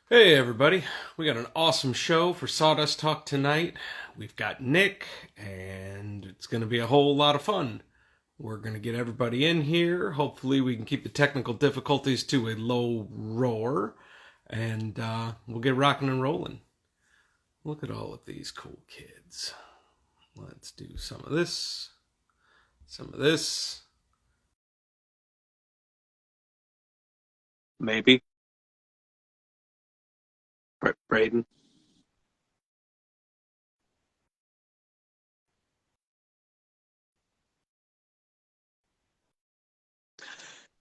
Hey everybody, we got an awesome show for Sawdust Talk tonight. We've got Nick, and it's going to be a whole lot of fun. We're going to get everybody in here. Hopefully, we can keep the technical difficulties to a low roar, and we'll get rocking and rolling. Look at all of these cool kids. Let's do some of this, some of this. Maybe. Braden.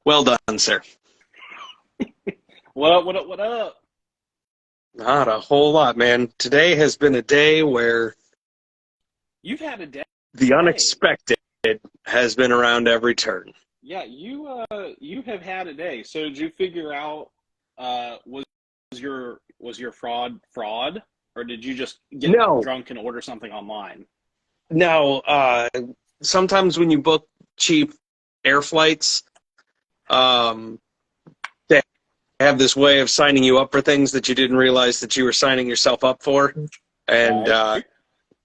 Well done, sir. What up, what up, what up? Not a whole lot, man. Today has been a day where You've had a day. the unexpected has been around every turn. Yeah, you have had a day. So did you figure out was your fraud or did you just get No, drunk and order something online? no. Sometimes when you book cheap air flights, um, they have this way of signing you up for things that you didn't realize that you were signing yourself up for. And Right.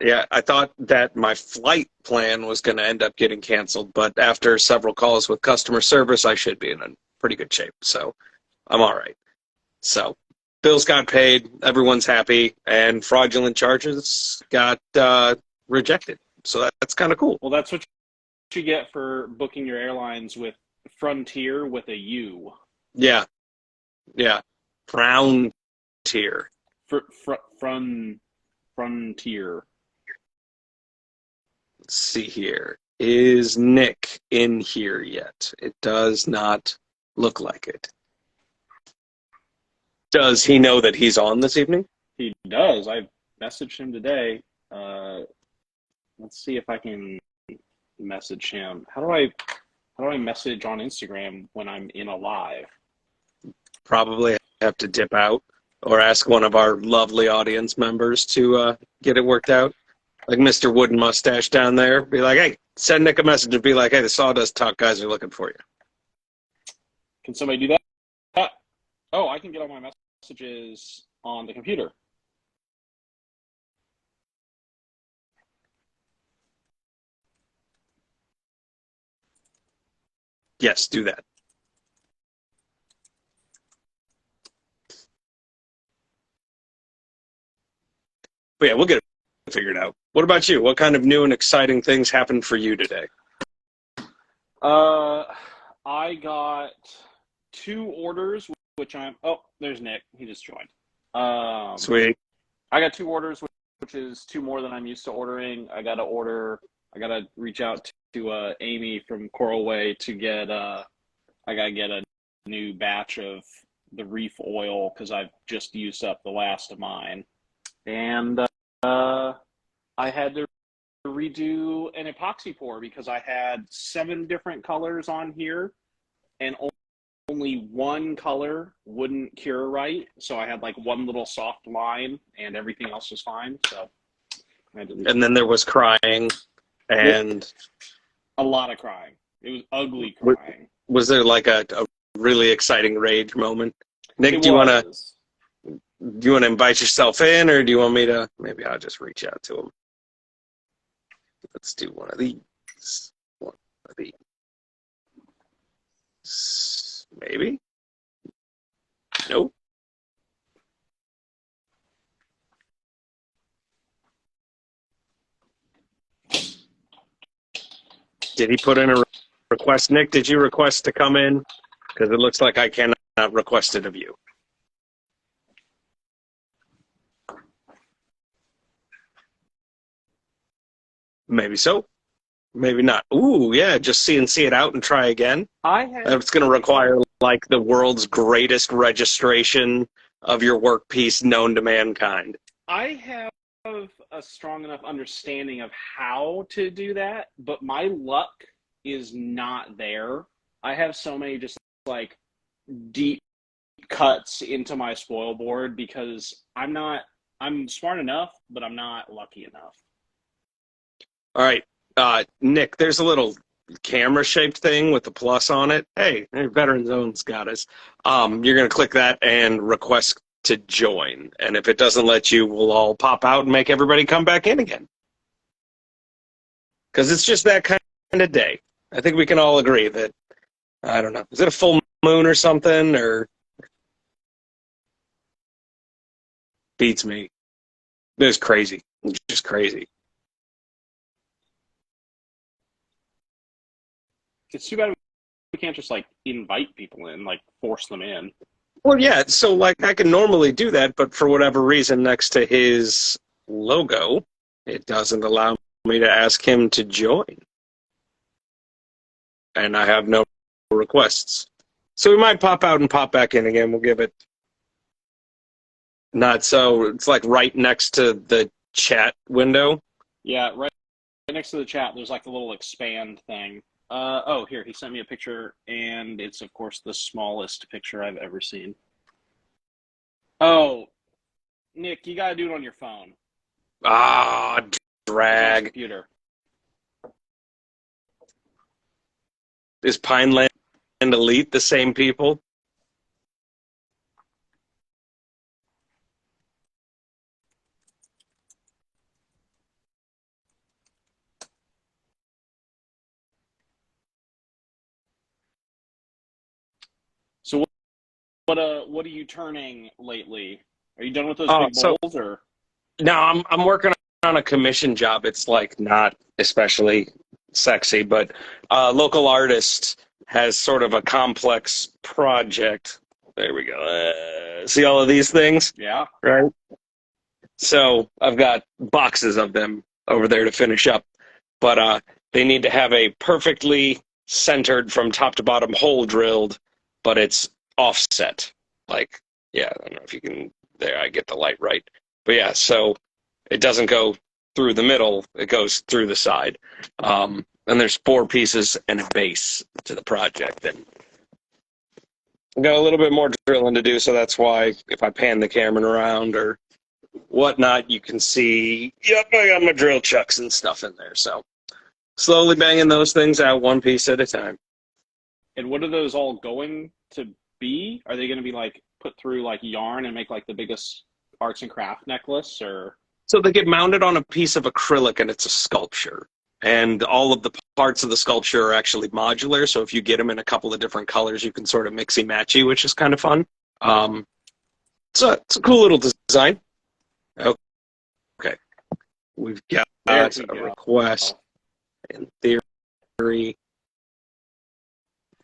yeah, I thought that my flight plan was going to end up getting canceled, but after several calls with customer service, I should be in a pretty good shape. So I'm all right. So bills got paid, everyone's happy, and fraudulent charges got rejected. So that's kind of cool. Well, that's what you get for booking your airlines with Frontier with a U. Yeah, yeah. Brown tier. Frontier. Let's see here. Is Nick in here yet? It does not look like it. Does he know that he's on this evening? He does. I messaged him today. Uh, let's see if I can message him. How do I message on Instagram when I'm in a live? Probably have to dip out or ask one of our lovely audience members to get it worked out. Like Mr. Wooden Mustache down there. Be like, hey, send Nick a message and be like, hey, the Sawdust Talk guys are looking for you. Can somebody do that? Oh, I can get all my messages on the computer. Yes, do that. But yeah, we'll get it figured out. What about you? What kind of new and exciting things happened for you today? Uh, I got two orders, which I'm. Oh, there's Nick. He just joined. Sweet. I got two orders, which is two more than I'm used to ordering. I got to order. I got to reach out to Amy from Coral Way to get. I got to get a new batch of the reef oil because I've just used up the last of mine, and I had to redo an epoxy pour because I had 7 different colors on here, and only one color wouldn't cure right. So I had like one little soft line, and everything else was fine. So I had to. And then there was crying, Yep, and a lot of crying. It was ugly crying. was there like a really exciting rage moment? Nick, It was. do you want to invite yourself in, or do you want me to? Maybe I'll just reach out to him. Let's do one of these. One of these. Maybe. Nope. Did he put in a request? Nick, did you request to come in? Because it looks like I cannot request it of you. Maybe so. Maybe not. Ooh, yeah, just CNC it out and try again. I have It's going to require like the world's greatest registration of your work piece known to mankind. I have a strong enough understanding of how to do that, but my luck is not there. I have so many just like deep cuts into my spoil board because I'm smart enough, but I'm not lucky enough. All right, Nick, there's a little camera-shaped thing with the plus on it. Hey, Veteran Zone's got us. You're going to click that and request to join. And if it doesn't let you, we'll all pop out and make everybody come back in again. Because it's just that kind of day. I think we can all agree that, I don't know, is it a full moon or something? Or beats me. It's crazy. It's just crazy. It's too bad we can't just like invite people in, like force them in. Well, yeah, so like I can normally do that, but for whatever reason next to his logo, it doesn't allow me to ask him to join. And I have no requests. So we might pop out and pop back in again. We'll give it not so. It's like right next to the chat window. Yeah, right next to the chat, there's like a little expand thing. Oh, here, he sent me a picture, and it's, of course, the smallest picture I've ever seen. Oh, Nick, you gotta do it on your phone. Ah, drag. Computer. Is Pineland and Elite the same people? So what are you turning lately? Are you done with those big bowls, or? No, I'm working on a commission job. It's like not especially sexy, but local artist has sort of a complex project. There we go. See all of these things? Yeah. Right? So I've got boxes of them over there to finish up. But they need to have a perfectly centered from top to bottom hole drilled, but it's offset. Like, yeah, I don't know if you can, there, I get the light right. But yeah, so it doesn't go through the middle, it goes through the side. And there's 4 pieces and a base to the project. And I've got a little bit more drilling to do, so that's why if I pan the camera around or whatnot, you can see, yep, I got my drill chucks and stuff in there. So slowly banging those things out one piece at a time. And what are those all going to be? Are they going to be like put through like yarn and make like the biggest arts and craft necklace, or? So they get mounted on a piece of acrylic and it's a sculpture. And all of the parts of the sculpture are actually modular. So if you get them in a couple of different colors, you can sort of mixy-matchy, which is kind of fun. So it's a cool little design. Okay. We've got a request in theory.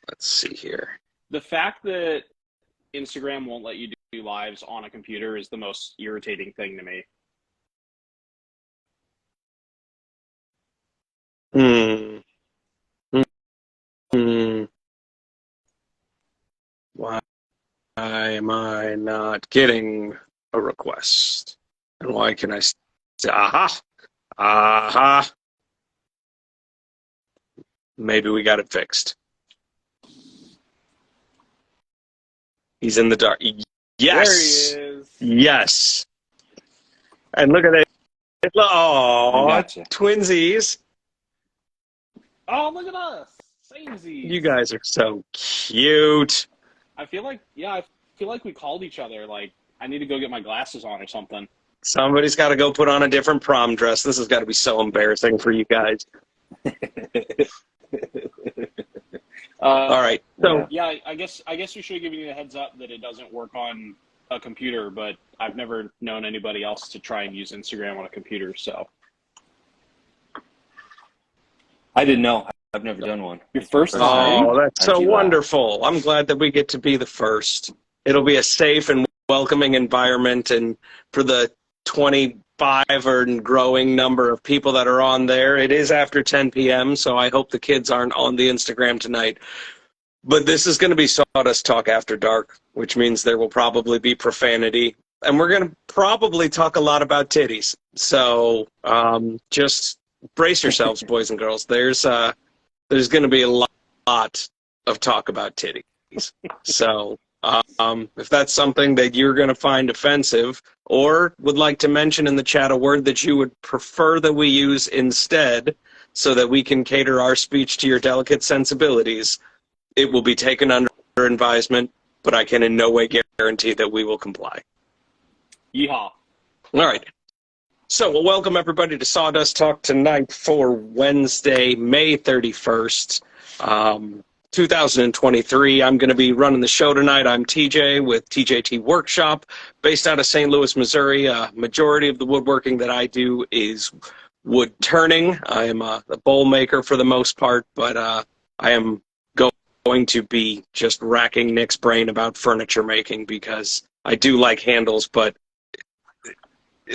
Let's see here. The fact that Instagram won't let you do lives on a computer is the most irritating thing to me. Why am I not getting a request? And why can I say, aha, maybe we got it fixed. He's in the dark. Yes. There he is. Yes. And look at it. Oh, Gotcha. Twinsies. Oh, look at us. Samesies. You guys are so cute. I feel like we called each other. Like, I need to go get my glasses on or something. Somebody's got to go put on a different prom dress. This has got to be so embarrassing for you guys. All right. So yeah, I guess we should have given you a heads up that it doesn't work on a computer, but I've never known anybody else to try and use Instagram on a computer. So I didn't know. I've never done one. your first time. Oh, that's so wonderful. I'm glad that we get to be the first. It'll be a safe and welcoming environment, and for the 25 and growing number of people that are on there, it is after 10 p.m., so I hope the kids aren't on the Instagram tonight. But this is going to be Sawdust Talk After Dark, which means there will probably be profanity, and we're going to probably talk a lot about titties. So just brace yourselves, boys and girls. There's going to be a lot of talk about titties. So if that's something that you're going to find offensive or would like to mention in the chat a word that you would prefer that we use instead so that we can cater our speech to your delicate sensibilities, it will be taken under advisement, but I can in no way guarantee that we will comply. Yeehaw. All right. So, well, welcome everybody to Sawdust Talk tonight for Wednesday, May 31st, 2023. I'm going to be running the show tonight. I'm TJ with TJT Workshop, based out of St. Louis, Missouri. Majority of the woodworking that I do is wood turning. I am a bowl maker for the most part, but I am going to be just racking Nick's brain about furniture making because I do like handles, but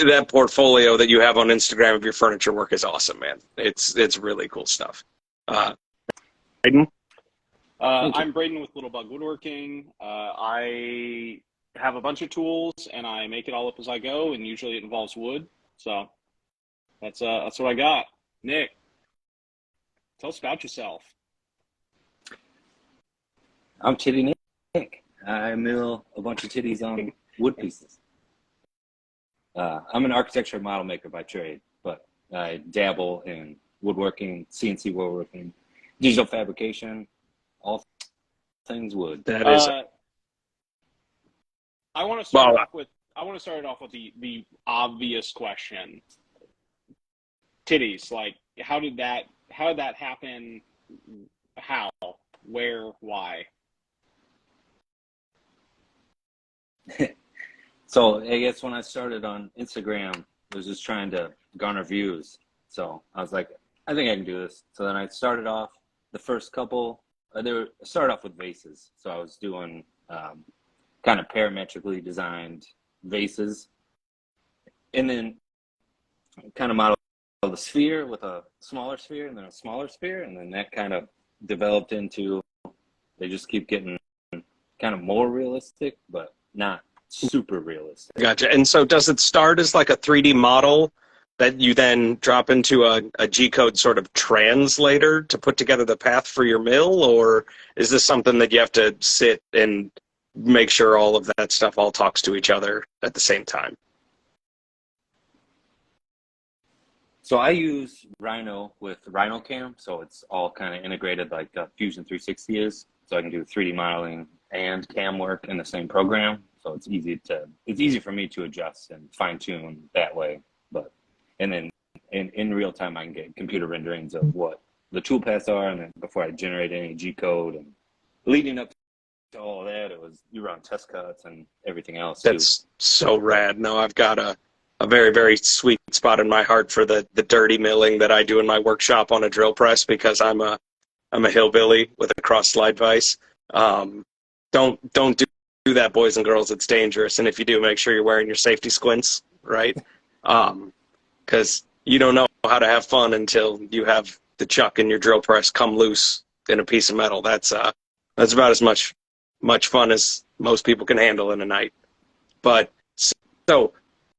that portfolio that you have on Instagram of your furniture work is awesome, man. It's really cool stuff. Aiden? I'm Braden with Little Bug Woodworking. I have a bunch of tools and I make it all up as I go, and usually it involves wood. So that's what I got. Nick, tell us about yourself. I'm Titty Nick. I mill a bunch of titties on wood pieces. I'm an architecture model maker by trade, but I dabble in woodworking, CNC woodworking, digital fabrication, all things wood. That is I want to start off with the obvious question. Titties, like how did that happen? How? Where? Why? So I guess when I started on Instagram, I was just trying to garner views. So I was like, I think I can do this. So then I started off the first couple. Started off with vases. So I was doing kind of parametrically designed vases, and then kind of modeled the sphere with a smaller sphere, and then a smaller sphere, and then that kind of developed into. They just keep getting kind of more realistic, but not super realistic. Gotcha. And so does it start as like a 3D model that you then drop into a G-code sort of translator to put together the path for your mill, or is this something that you have to sit and make sure all of that stuff all talks to each other at the same time? So I use Rhino with Rhino Cam, so it's all kind of integrated like Fusion 360 is. So I can do 3D modeling and cam work in the same program. So it's easy for me to adjust and fine tune that way. And then in real time, I can get computer renderings of what the tool paths are, and then before I generate any G code, and leading up to all of that, you run test cuts and everything else. That's so rad. No, I've got a very, very sweet spot in my heart for the dirty milling that I do in my workshop on a drill press because I'm a hillbilly with a cross slide vise. Don't do that, boys and girls. It's dangerous. And if you do, make sure you're wearing your safety squints, right? Because you don't know how to have fun until you have the chuck in your drill press come loose in a piece of metal. That's about as much fun as most people can handle in a night. But so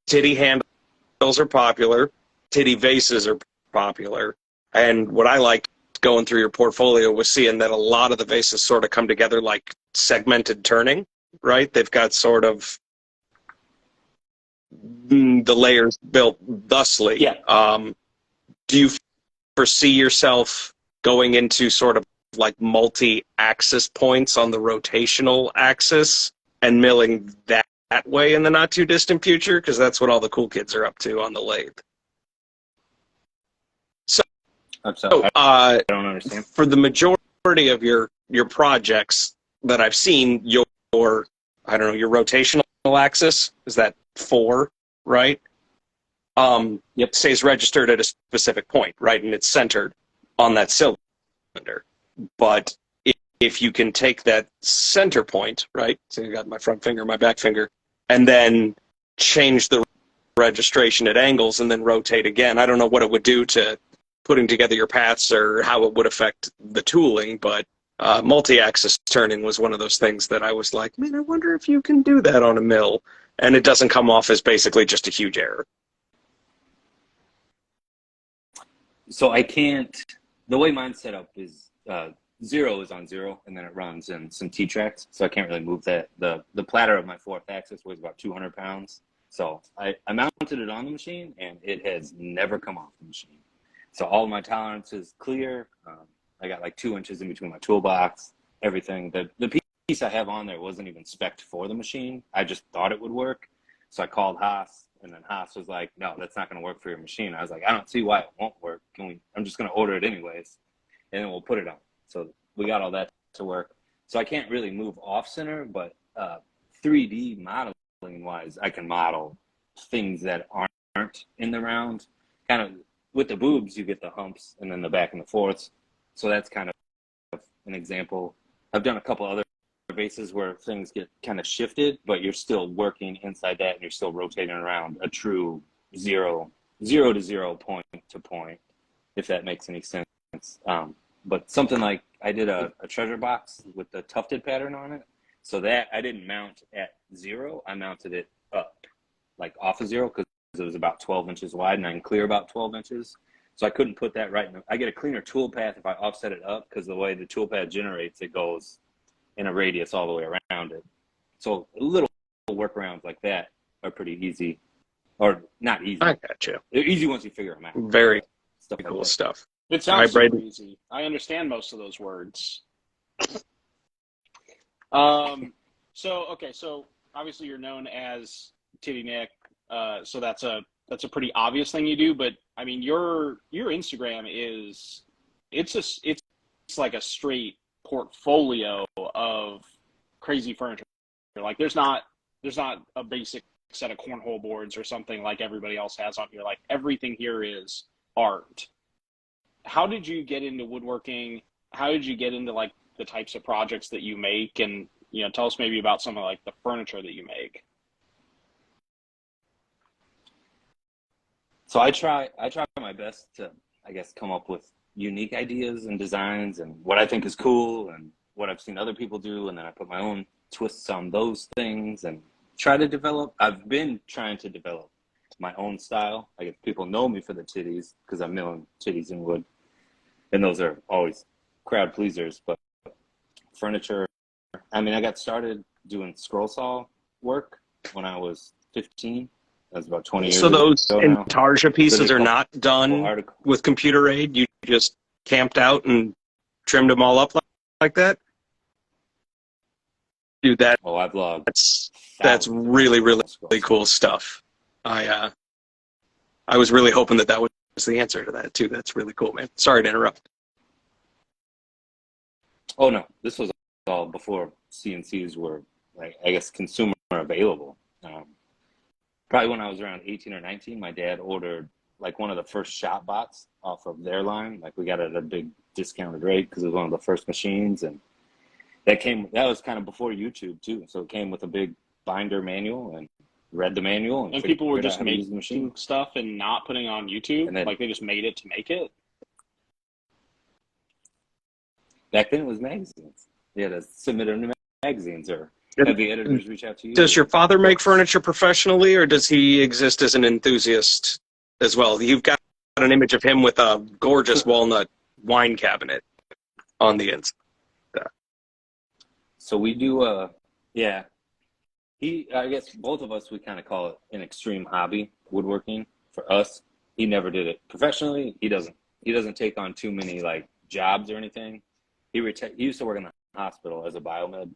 titty handles are popular, titty vases are popular, and what I like going through your portfolio was seeing that a lot of the vases sort of come together like segmented turning, right? They've got sort of the layers built thusly. Yeah. Do you foresee yourself going into sort of like multi-axis points on the rotational axis and milling that way in the not too distant future? Because that's what all the cool kids are up to on the lathe. I'm sorry, I don't understand. For the majority of your projects that I've seen, your rotational axis is that 4, right? Yep. Stays registered at a specific point, right? And it's centered on that cylinder. But if you can take that center point, right? So you got my front finger, my back finger, and then change the registration at angles and then rotate again. I don't know what it would do to putting together your paths or how it would affect the tooling, but multi-axis turning was one of those things that I was like, man, I wonder if you can do that on a mill. And it doesn't come off as basically just a huge error. So I can't, the way mine's set up is 0 is on 0, and then it runs in some T-tracks, so I can't really move that. The platter of my 4th axis weighs about 200 pounds. So I mounted it on the machine, and it has never come off the machine. So all my tolerance is clear. I got like 2 inches in between my toolbox, everything. The piece I have on there wasn't even spec'd for the machine. I just thought it would work. So I called Haas, and then Haas was like, no, that's not going to work for your machine. I was like, I don't see why it won't work. I'm just going to order it anyways, and then we'll put it on. So we got all that to work. So I can't really move off center, but 3D modeling wise, I can model things that aren't in the round. Kind of with the boobs, you get the humps and then the back and the forths. So that's kind of an example. I've done a couple other bases where things get kind of shifted, but you're still working inside that and you're still rotating around a true zero to zero, point to point, if that makes any sense. But something like I did a treasure box with the tufted pattern on it. So that I didn't mount at 0. I mounted it up, like off of 0, because it was about 12 inches wide and I can clear about 12 inches. So I couldn't put that right. I get a cleaner tool path if I offset it up, because the way the tool path generates, it goes in a radius all the way around it. So little workarounds like that are pretty easy, or not easy. I got you. They're easy once you figure them out. Very Stuff cool like stuff. It sounds Brady. super easy. I understand most of those words. So obviously you're known as Titty Nick. So that's a pretty obvious thing you do. But I mean, your Instagram it's like a straight portfolio of crazy furniture. Like there's not a basic set of cornhole boards or something like everybody else has on here. Like everything here is art. How did you get into woodworking? How did you get into like the types of projects that you make? And, tell us maybe about some of like the furniture that you make. So I try my best to, I guess, come up with unique ideas and designs and what I think is cool and what I've seen other people do. And then I put my own twists on those things and try to develop. I've been trying to develop my own style. I guess people know me for the titties because I'm milling titties in wood. And those are always crowd pleasers, but furniture, I mean, I got started doing scroll saw work when I was 15. That was about 20 years So ago. those intarsia pieces are not done article. with computer aid? You just camped out and trimmed them all up like that? Dude, Oh, I've logged. That's really, really cool stuff. I was really hoping that was the answer to that too. That's really cool, man. Sorry to interrupt. Oh no, this was all before CNCs were, like, I guess, consumer available. Probably when I was around 18 or 19, my dad ordered like one of the first shop bots off of their line. Like we got it at a big discounted rate because it was one of the first machines, and that was kind of before YouTube too. So it came with a big binder manual and read the manual. And people were just making stuff and not putting it on YouTube. And then, like they just made it to make it. Back then it was magazines. You had to submit them to magazines or have the editors reach out to you. Does your father make furniture professionally, or does he exist as an enthusiast as well? You've got an image of him with a gorgeous walnut wine cabinet on the inside. So we do, I guess both of us, we kind of call it an extreme hobby, woodworking. For us, he never did it professionally. He doesn't take on too many like jobs or anything. He used to work in the hospital as a biomed,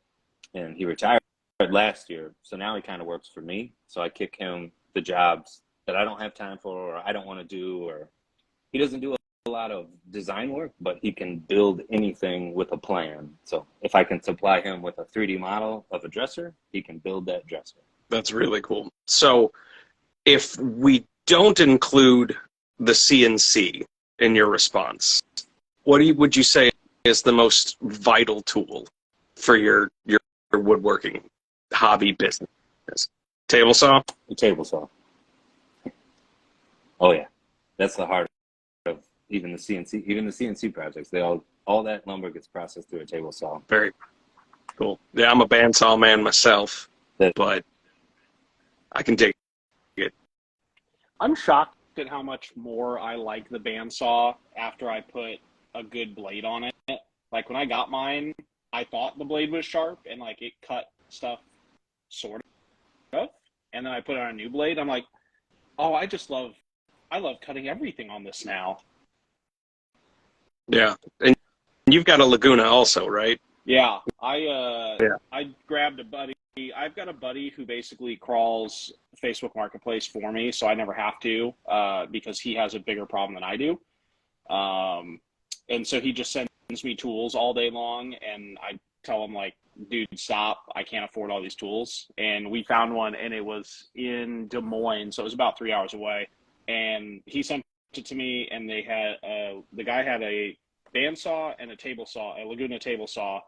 and he retired last year. So now he kind of works for me. So I kick him the jobs that I don't have time for, or I don't want to do, or he doesn't do a lot of design work, but he can build anything with a plan. So if I can supply him with a 3D model of a dresser, he can build that dresser. That's really cool. So if we don't include the CNC in your response, what would you say is the most vital tool for your woodworking hobby business? Table saw? A table saw. Oh yeah, that's the heart of even the CNC projects. All that lumber gets processed through a table saw. Very cool. Yeah, I'm a bandsaw man myself, but I can dig it. I'm shocked at how much more I like the bandsaw after I put a good blade on it. Like when I got mine, I thought the blade was sharp and like it cut stuff sort of. And then I put on a new blade. I'm like, oh, I love cutting everything on this now. Yeah. And you've got a Laguna also, right? Yeah. I grabbed a buddy I've got a buddy who basically crawls Facebook Marketplace for me, so I never have to because he has a bigger problem than I do. And so he just sends me tools all day long, and I tell him, like, dude, stop. I can't afford all these tools. And we found one, and it was in Des Moines, so it was about 3 hours away. And he sent it to me, and they had the guy had a bandsaw and a table saw, a Laguna table saw,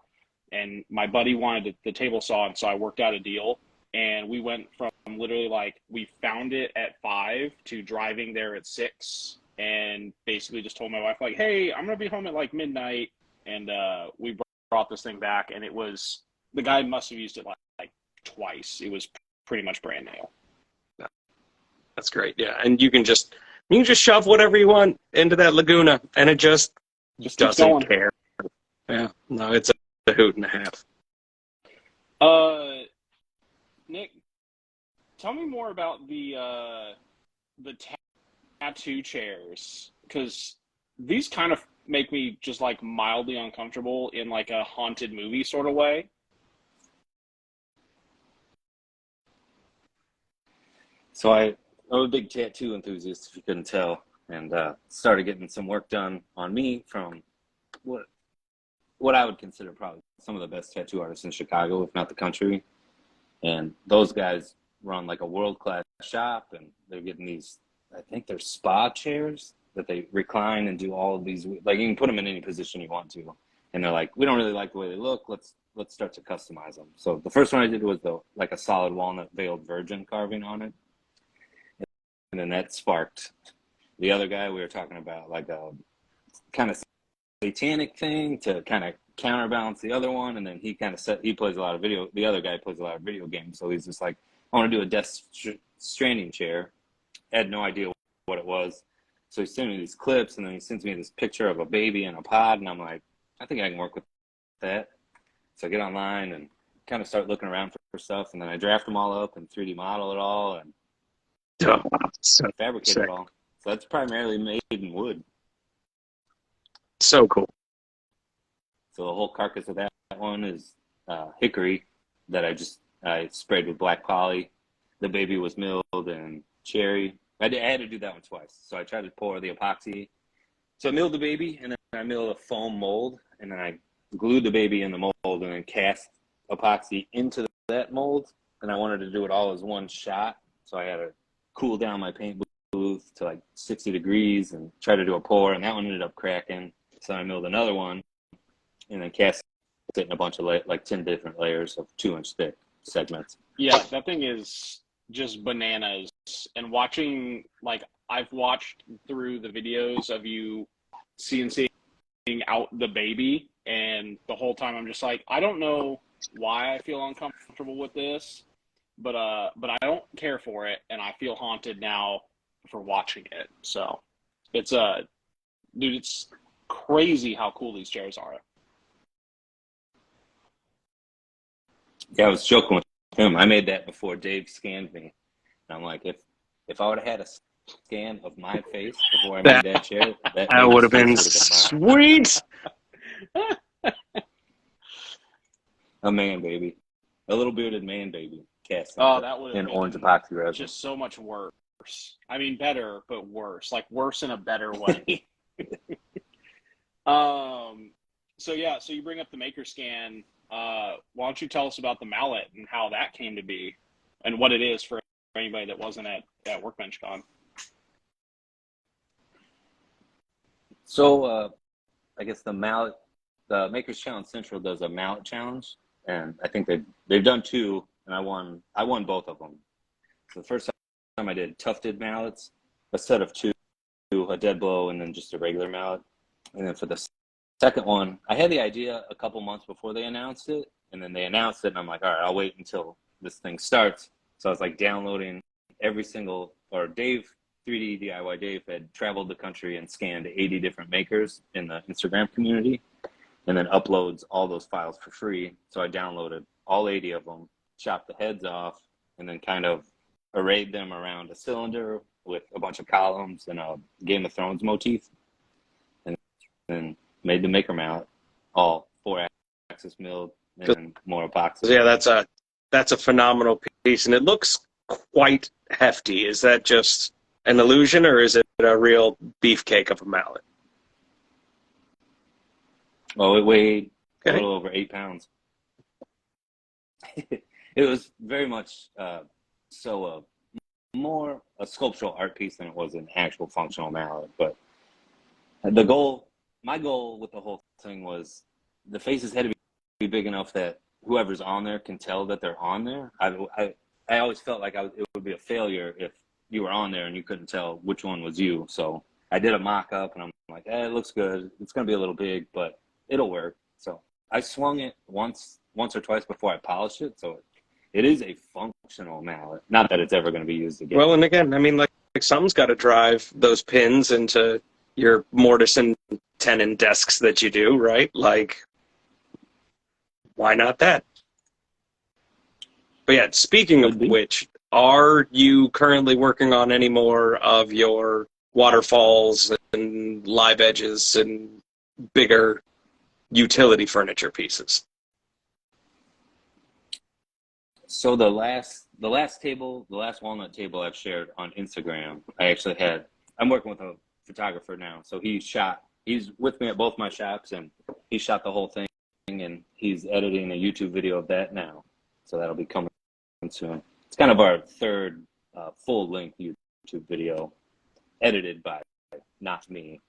and my buddy wanted the table saw, and so I worked out a deal. And we went from literally, like, we found it at 5 to driving there at 6, and basically just told my wife, like, hey, I'm gonna be home at like midnight. And we brought this thing back, and it was, the guy must have used it like twice. It was pretty much brand new. That's great. Yeah, and you can just shove whatever you want into that Laguna, and it just doesn't care. Yeah, no, it's a hoot and a half. Nick, tell me more about the tattoo chairs, because these kind of make me just like mildly uncomfortable in like a haunted movie sort of way. So I'm a big tattoo enthusiast, if you couldn't tell, and started getting some work done on me from what I would consider probably some of the best tattoo artists in Chicago, if not the country. And those guys run like a world-class shop, and they're getting these, I think they're spa chairs that they recline and do all of these, like, you can put them in any position you want to. And they're like, we don't really like the way they look. Let's start to customize them. So the first one I did was like a solid walnut veiled virgin carving on it. And then that sparked the other guy we were talking about, like a kind of satanic thing to kind of counterbalance the other one. And then he kind of the other guy plays a lot of video games. So he's just like, I want to do a Death Stranding chair. I had no idea what it was. So he sent me these clips, and then he sends me this picture of a baby in a pod, and I'm like, I think I can work with that. So I get online and kind of start looking around for stuff, and then I draft them all up and 3D model it all and fabricate it all. So that's primarily made in wood. So cool. So the whole carcass of that one is hickory that I sprayed with black poly. The baby was milled in cherry. I had to do that one twice. So I tried to pour the epoxy. So I milled the baby, and then I milled a foam mold, and then I glued the baby in the mold and then cast epoxy into that mold. And I wanted to do it all as one shot. So I had to cool down my paint booth to like 60 degrees and try to do a pour, and that one ended up cracking. So I milled another one and then cast it in a bunch of like 10 different layers of 2-inch thick segments. Yeah, that thing is just bananas. And watching, like, I've watched through the videos of you CNCing out the baby, and the whole time I'm just like, I don't know why I feel uncomfortable with this, but I don't care for it, and I feel haunted now for watching it. So it's dude, it's crazy how cool these chairs are. Yeah, I was joking with him. I made that before Dave scanned me. And I'm like, if I would have had a scan of my face before I made that chair, that would have been sweet. A man baby. A little bearded man baby. Cast that would have in been orange epoxy resin. just so much worse. I mean, better, but worse. Like, worse in a better way. So you bring up the Maker Scan. Why don't you tell us about the mallet and how that came to be and what it is for anybody that wasn't at Workbench Con? So I guess the Makers Challenge Central does a mallet challenge, and I think they've done 2, and I won both of them. So the first time I did tufted mallets, a set of 2, a dead blow, and then just a regular mallet. And then for the second one, I had the idea a couple months before they announced it, and then they announced it, and I'm like, all right, I'll wait until this thing starts. So I was like downloading every single, or 3D DIY Dave had traveled the country and scanned 80 different makers in the Instagram community, and then uploads all those files for free. So I downloaded all 80 of them, chopped the heads off, and then kind of arrayed them around a cylinder with a bunch of columns and a Game of Thrones motif, and then made the Maker mallet, all 4-axis milled and more epoxy. Yeah, that's that's a phenomenal piece, and it looks quite hefty. Is that just an illusion, or is it a real beefcake of a mallet? Oh, it weighed a Okay. little over 8 pounds. It was very much more a sculptural art piece than it was an actual functional mallet. But my goal with the whole thing was the faces had to be big enough that whoever's on there can tell that they're on there. I always felt like it would be a failure if you were on there and you couldn't tell which one was you. So I did a mock-up, and I'm like, it looks good. It's going to be a little big, but it'll work. So I swung it once or twice before I polished it. So it is a functional mallet. Not that it's ever going to be used again. Well, and again, I mean, like someone's got to drive those pins into your mortise and tenon desks that you do, right? Like, why not that? But yeah, speaking of which, are you currently working on any more of your waterfalls and live edges and bigger utility furniture pieces? So the last walnut table I've shared on Instagram, I'm working with a photographer now. So he's with me at both my shops, and he shot the whole thing, and he's editing a YouTube video of that now. So that'll be coming soon. It's kind of our third full-length YouTube video, edited by not me,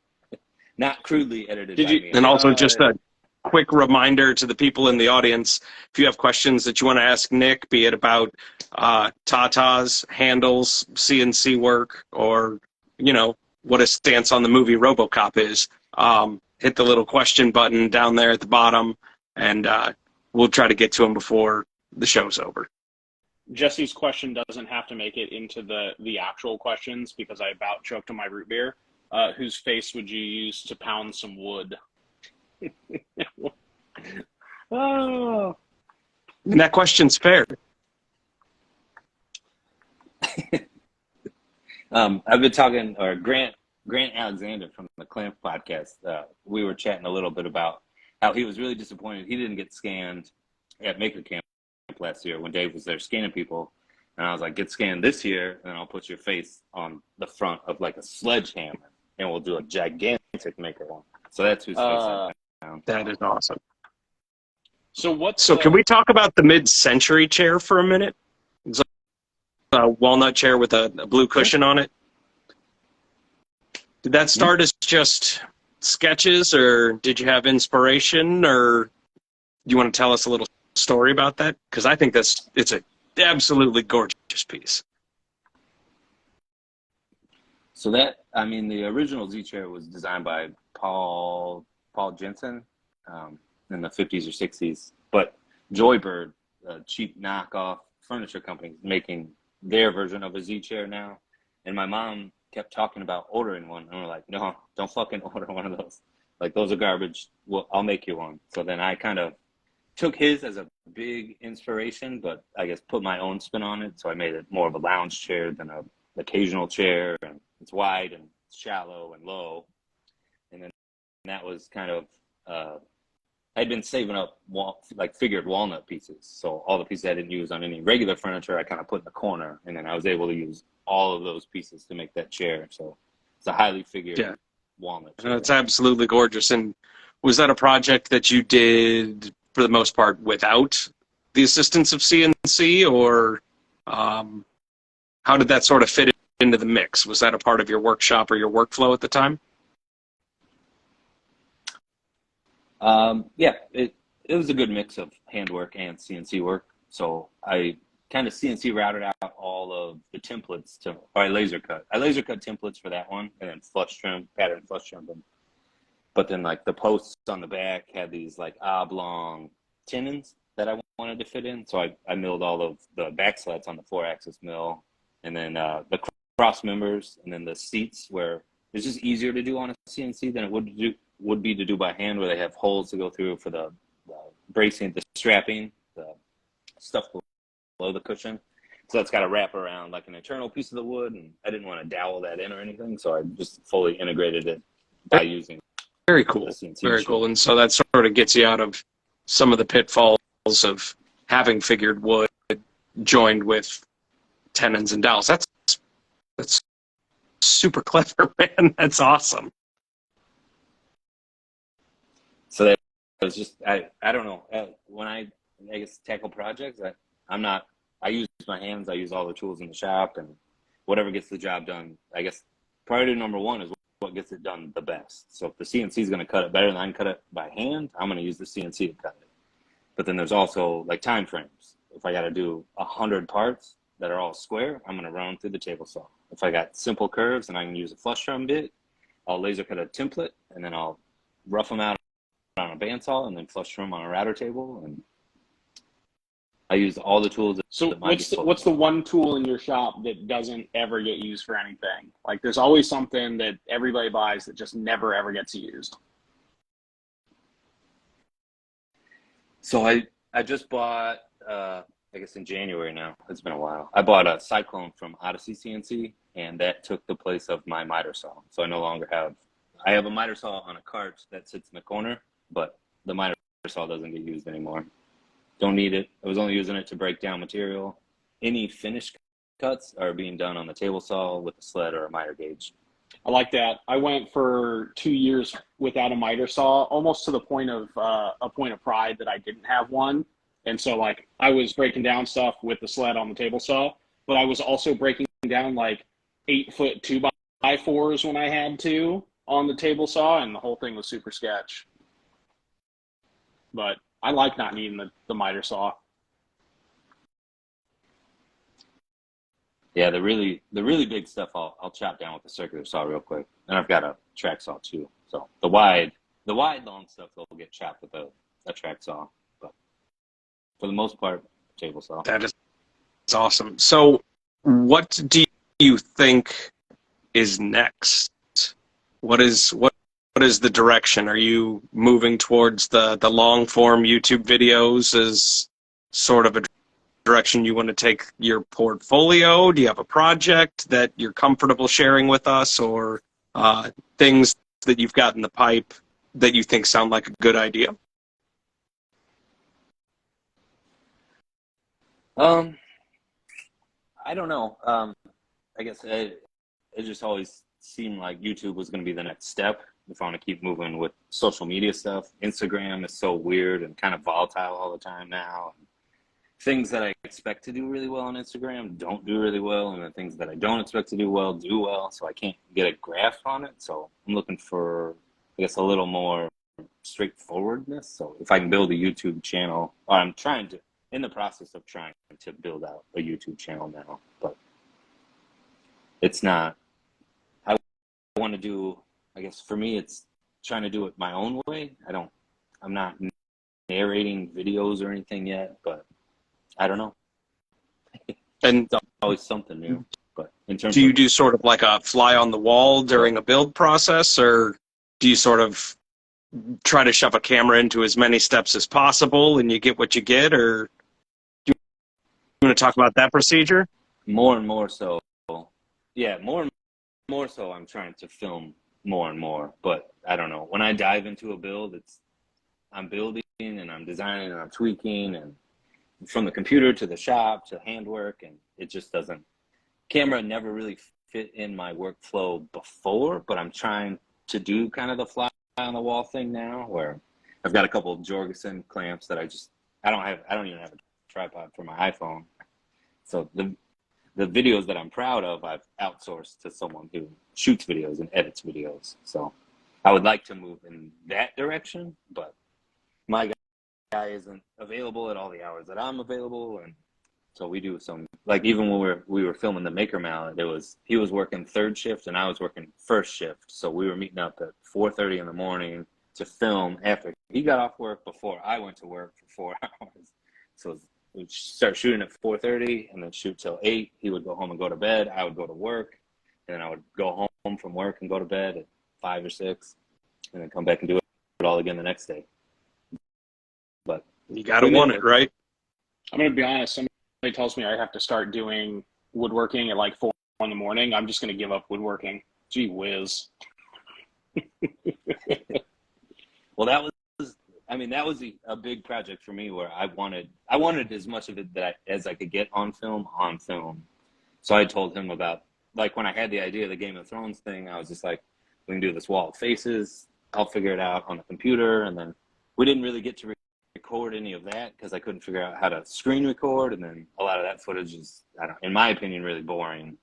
not crudely edited by me. And also just a quick reminder to the people in the audience, if you have questions that you want to ask Nick, be it about tatas, handles, CNC work, or, what his stance on the movie RoboCop is, hit the little question button down there at the bottom, and we'll try to get to him before the show's over. Jesse's question doesn't have to make it into the actual questions, because I about choked on my root beer. Whose face would you use to pound some wood? Oh. And that question's fair. I've been talking, or Grant Alexander from the Clamp podcast. We were chatting a little bit about how he was really disappointed he didn't get scanned at Maker Camp last year when Dave was there scanning people. And I was like, get scanned this year, and I'll put your face on the front of like a sledgehammer, and we'll do a gigantic Maker one. So that's whose face I found. That is awesome. So can we talk about the mid-century chair for a minute? It's a walnut chair with a blue cushion on it. Did that start as just sketches, or did you have inspiration, or do you want to tell us a little story about that? Because I think it's a absolutely gorgeous piece. So the original Z chair was designed by Paul Jensen in the 50s or 60s, but Joybird, a cheap knockoff furniture company, is making their version of a Z chair now. And my mom kept talking about ordering one, and we're like, no, don't fucking order one of those. Like, those are garbage. Well, I'll make you one. So then I kind of took his as a big inspiration, but I guess put my own spin on it. So I made it more of a lounge chair than an occasional chair, and it's wide and shallow and low. And then that was kind of, I'd been saving up figured walnut pieces. So all the pieces I didn't use on any regular furniture, I kind of put in the corner, and then I was able to use all of those pieces to make that chair. So it's a highly figured walnut chair. It's absolutely gorgeous. And was that a project that you did for the most part without the assistance of CNC, or how did that sort of fit into the mix? Was that a part of your workshop or your workflow at the time? It was a good mix of handwork and CNC work. So I kind of CNC routed out all of the templates I laser cut templates for that one, and then pattern flush trim them. But then like the posts on the back had these like oblong tenons that I wanted to fit in. So I milled all of the back slats on the 4-axis mill, and then the cross members, and then the seats where it's just easier to do on a CNC than it would be to do by hand, where they have holes to go through for the bracing, the strapping, the stuff below the cushion. So that's got to wrap around like an internal piece of the wood, and I didn't want to dowel that in or anything, so I just fully integrated it by using very cool. Very cool. And so that sort of gets you out of some of the pitfalls of having figured wood joined with tenons and dowels. That's super clever, man. That's awesome. So that was just, I don't know. When I guess tackle projects, I use my hands. I use all the tools in the shop, and whatever gets the job done. I guess priority number one is what gets it done the best. So if the CNC is going to cut it better than I can cut it by hand, I'm going to use the CNC to cut it. But then there's also like time frames. If I got to do 100 parts that are all square, I'm going to run them through the table saw. If I got simple curves and I can use a flush drum bit, I'll laser cut a template, and then I'll rough them out on a bandsaw and then flush drum on a router table. And I use all the tools. So what's the one tool in your shop that doesn't ever get used for anything? Like there's always something that everybody buys that just never ever gets used. So I just bought, I guess in January now, it's been a while. I bought a Cyclone from Odyssey CNC, and that took the place of my miter saw. So I no longer I have a miter saw on a cart that sits in the corner, but the miter saw doesn't get used anymore. Don't need it. I was only using it to break down material. Any finished cuts are being done on the table saw with a sled or a miter gauge. I like that. I went for 2 years without a miter saw, almost to the point of a point of pride that I didn't have one. And so like I was breaking down stuff with the sled on the table saw, but I was also breaking down like 8-foot 2x4s when I had to on the table saw, and the whole thing was super sketch. But I like not needing the miter saw. Yeah, the really big stuff I'll chop down with the circular saw real quick. And I've got a track saw too. So the wide long stuff will get chopped with a track saw. But for the most part, table saw. That is awesome. So what do you think is next? What is the direction? Are you moving towards the long form YouTube videos as sort of a direction you want to take your portfolio? Do you have a project that you're comfortable sharing with us, or things that you've got in the pipe that you think sound like a good idea? I don't know. I guess it just always seemed like YouTube was going to be the next step if I want to keep moving with social media stuff. Instagram is so weird and kind of volatile all the time now. Things that I expect to do really well on Instagram don't do really well, and the things that I don't expect to do well do well, so I can't get a grasp on it. So I'm looking for, I guess, a little more straightforwardness. So if I can build a YouTube channel, or I'm in the process of trying to build out a YouTube channel now, but it's not, I want to do, I guess for me, it's trying to do it my own way. I'm not narrating videos or anything yet, but I don't know. And it's always something new. But in terms do you do sort of like a fly on the wall during a build process, or do you sort of try to shove a camera into as many steps as possible and you get what you get, or do you want to talk about that procedure? More and more so. Yeah, more and more so I'm trying to film more and more, but I don't know. When I dive into a build, I'm building and I'm designing and I'm tweaking, and from the computer to the shop to handwork, and it just doesn't. Camera never really fit in my workflow before, but I'm trying to do kind of the fly on the wall thing now, where I've got a couple of Jorgensen clamps that I don't even have a tripod for my iPhone. So the videos that I'm proud of, I've outsourced to someone who shoots videos and edits videos. So I would like to move in that direction, but my guy isn't available at all the hours that I'm available, and so we do some, like, even when we were filming the Maker Mallet, he was working third shift and I was working first shift, so we were meeting up at 4:30 in the morning to film after he got off work before I went to work for 4 hours. So we'd start shooting at 4:30 and then shoot till 8. He would go home and go to bed. I would go to work, and then I would go home from work and go to bed at 5 or 6, and then come back and do it all again the next day. But you gotta want it, right? I'm gonna be honest. Somebody tells me I have to start doing woodworking at like 4 in the morning. I'm just gonna give up woodworking. Gee whiz. Well, I mean, that was a big project for me where I wanted as much of it as I could get on film. So I told him about, like, when I had the idea of the Game of Thrones thing, I was just like, we can do this wall of faces. I'll figure it out on the computer. And then we didn't really get to record any of that because I couldn't figure out how to screen record. And then a lot of that footage is, in my opinion, really boring,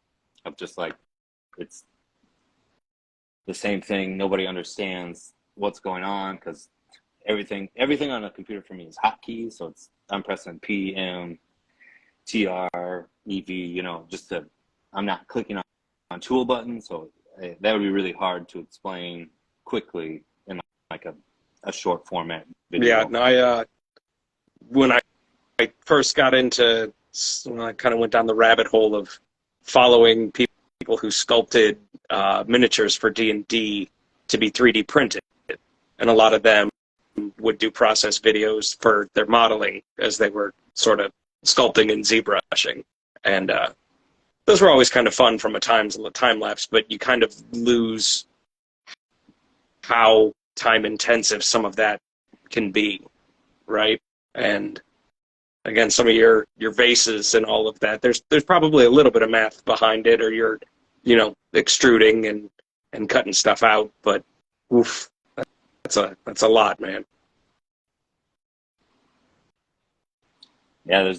of just like, it's the same thing. Nobody understands what's going on because everything on a computer for me is hotkeys. So I'm pressing P, M, TR, EV, I'm not clicking on tool buttons. So that would be really hard to explain quickly in like a short format video. Yeah, no, when I first got into, I kind of went down the rabbit hole of following people who sculpted miniatures for D&D to be 3D printed. And a lot of them would do process videos for their modeling as they were sort of sculpting and ZBrushing. And those were always kind of fun from a time lapse, but you kind of lose how time intensive some of that can be, right? And again, some of your vases and all of that, there's probably a little bit of math behind it, or you're, extruding and cutting stuff out, but oof, that's a lot, man. Yeah,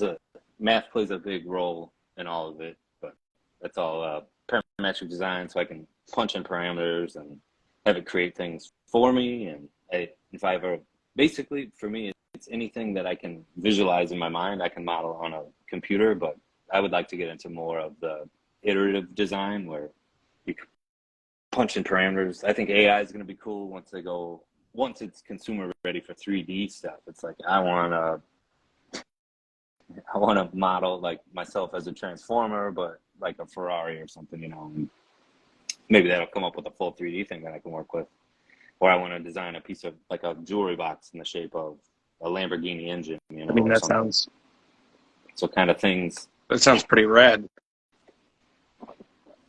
math plays a big role in all of it, but that's all parametric design, so I can punch in parameters and have it create things for me. And basically for me, it's anything that I can visualize in my mind, I can model on a computer, but I would like to get into more of the iterative design where you can punch in parameters. I think AI is going to be cool once it's consumer ready for 3D stuff. It's like, I want to model like myself as a transformer, but like a Ferrari or something, and maybe that'll come up with a full 3D thing that I can work with. Or I want to design a piece of like a jewelry box in the shape of a Lamborghini engine, I mean, that sounds so kind of things. That sounds pretty rad.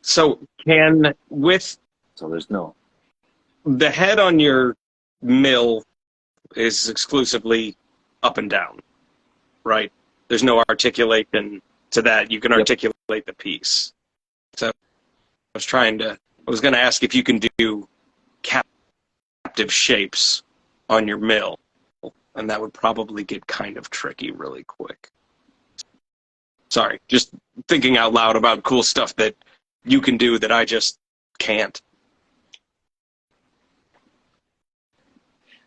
So there's no, the head on your mill is exclusively up and down, right? There's no articulation to that. You can articulate the piece. So I was going to ask if you can do captive shapes on your mill, and that would probably get kind of tricky really quick. Sorry, just thinking out loud about cool stuff that you can do that I just can't.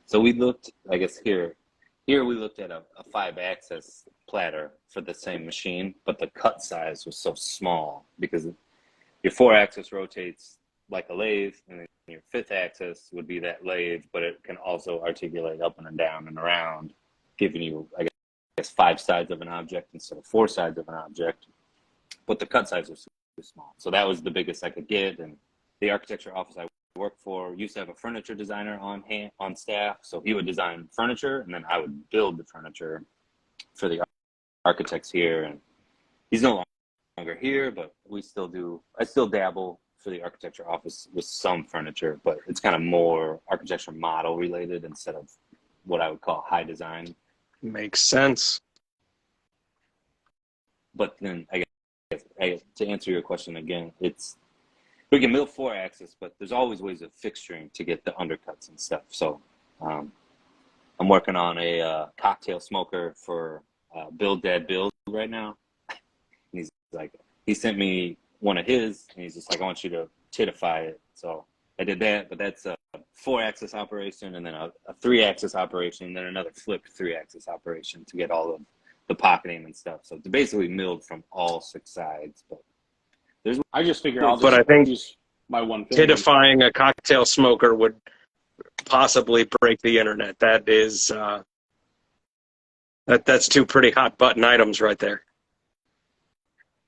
So we looked, I guess here we looked at a 5-axis platter for the same machine, but the cut size was so small because your 4-axis rotates like a lathe, and then your 5th axis would be that lathe, but it can also articulate up and down and around, giving you, I guess, 5 sides of an object instead of 4 sides of an object. But the cut size was too small. So that was the biggest I could get. And the architecture office I worked for used to have a furniture designer on staff. So he would design furniture, and then I would build the furniture for the architects here. And he's no longer here, but I still dabble for the architecture office with some furniture, but it's kind of more architecture model related instead of what I would call high design. Makes sense. But then I guess to answer your question again, we can mill 4-axis, but there's always ways of fixturing to get the undercuts and stuff. So I'm working on a cocktail smoker for Build Dad Build right now. And he sent me one of his, and he's just like, I want you to titify it. So I did that, but that's a 4-axis operation, and then a 3-axis operation, and then another flipped 3-axis operation to get all of the pocketing and stuff. So it's basically milled from all 6 sides. But I just figured I think use my 150. titifying a cocktail smoker would possibly break the internet. That is that's 2 pretty hot button items right there.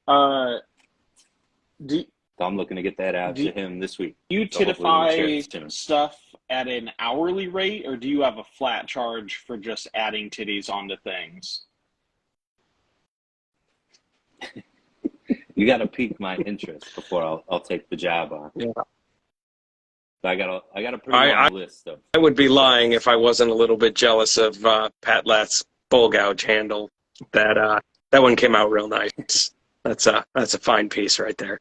So I'm looking to get that out to him this week. Do you titify stuff at an hourly rate, or do you have a flat charge for just adding titties onto things? You got to pique my interest before I'll take the job on. Yeah. So I got a pretty long list of. I would be lying if I wasn't a little bit jealous of Pat Latt's bull gouge handle. That one came out real nice. That's a fine piece right there.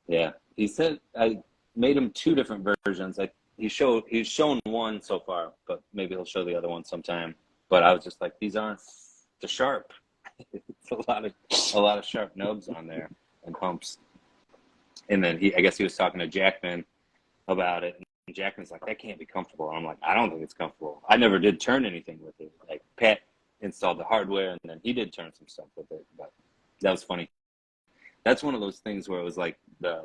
Yeah, he said I made him two different versions. He's shown one so far, but maybe he'll show the other one sometime. But I was just like, these aren't the sharp. It's a lot of sharp nubs on there and humps. And then I guess he was talking to Jackman about it. And Jackman's like, that can't be comfortable. And I'm like, I don't think it's comfortable. I never did turn anything with it. Like Pat installed the hardware and then he did turn some stuff with it. But that was funny. That's one of those things where it was like the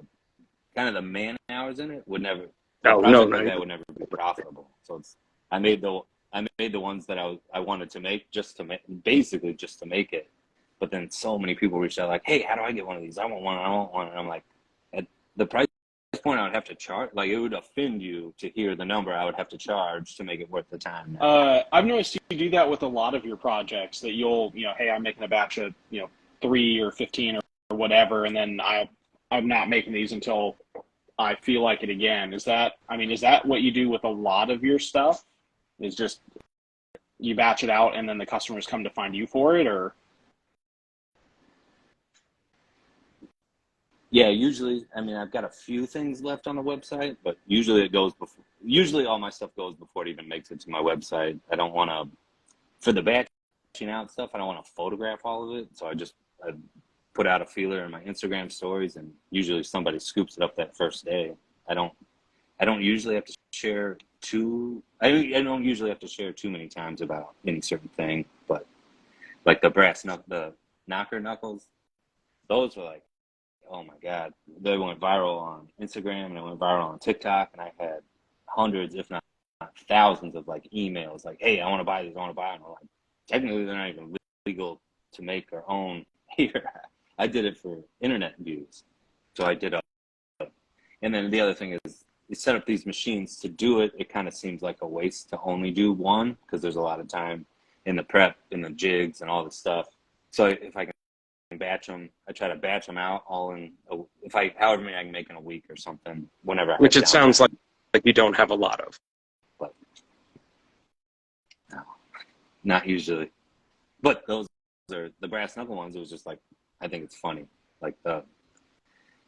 kind of the man hours in it would never. Oh project no, like no. that would never be profitable. So I made the ones that I wanted to make basically just to make it. But then so many people reached out like, hey, how do I get one of these? I want one. And I'm like, at the price point I would have to charge, like it would offend you to hear the number I would have to charge to make it worth the time. I've noticed you do that with a lot of your projects that you'll, hey, I'm making a batch of, 3 or 15 or whatever. And then I'm not making these until I feel like it again. Is that what you do with a lot of your stuff? Is just you batch it out and then the customers come to find you for it, or? Yeah, usually, I've got a few things left on the website, but usually usually all my stuff goes before it even makes it to my website. I don't want to, for the batching out stuff, I don't want to photograph all of it. So I put out a feeler in my Instagram stories and usually somebody scoops it up that first day. I don't usually have to share I don't usually have to share too many times about any certain thing, but like the knocker knuckles, those were like, oh my God, they went viral on Instagram and it went viral on TikTok. And I had hundreds, if not thousands of like emails like, hey, I want to buy this, I want to buy it. And I'm like, technically they're not even legal to make or own here. I did it for internet views. So I did and then the other thing is you set up these machines to do it. It kind of seems like a waste to only do one because there's a lot of time in the prep and the jigs and all this stuff. So if I can batch them, I try to batch them out all in however many I can make in a week or something, whenever I Which have it sounds downtime. like you don't have a lot of. But no, not usually. But those are the brass knuckle ones. It was just like, I think it's funny, like the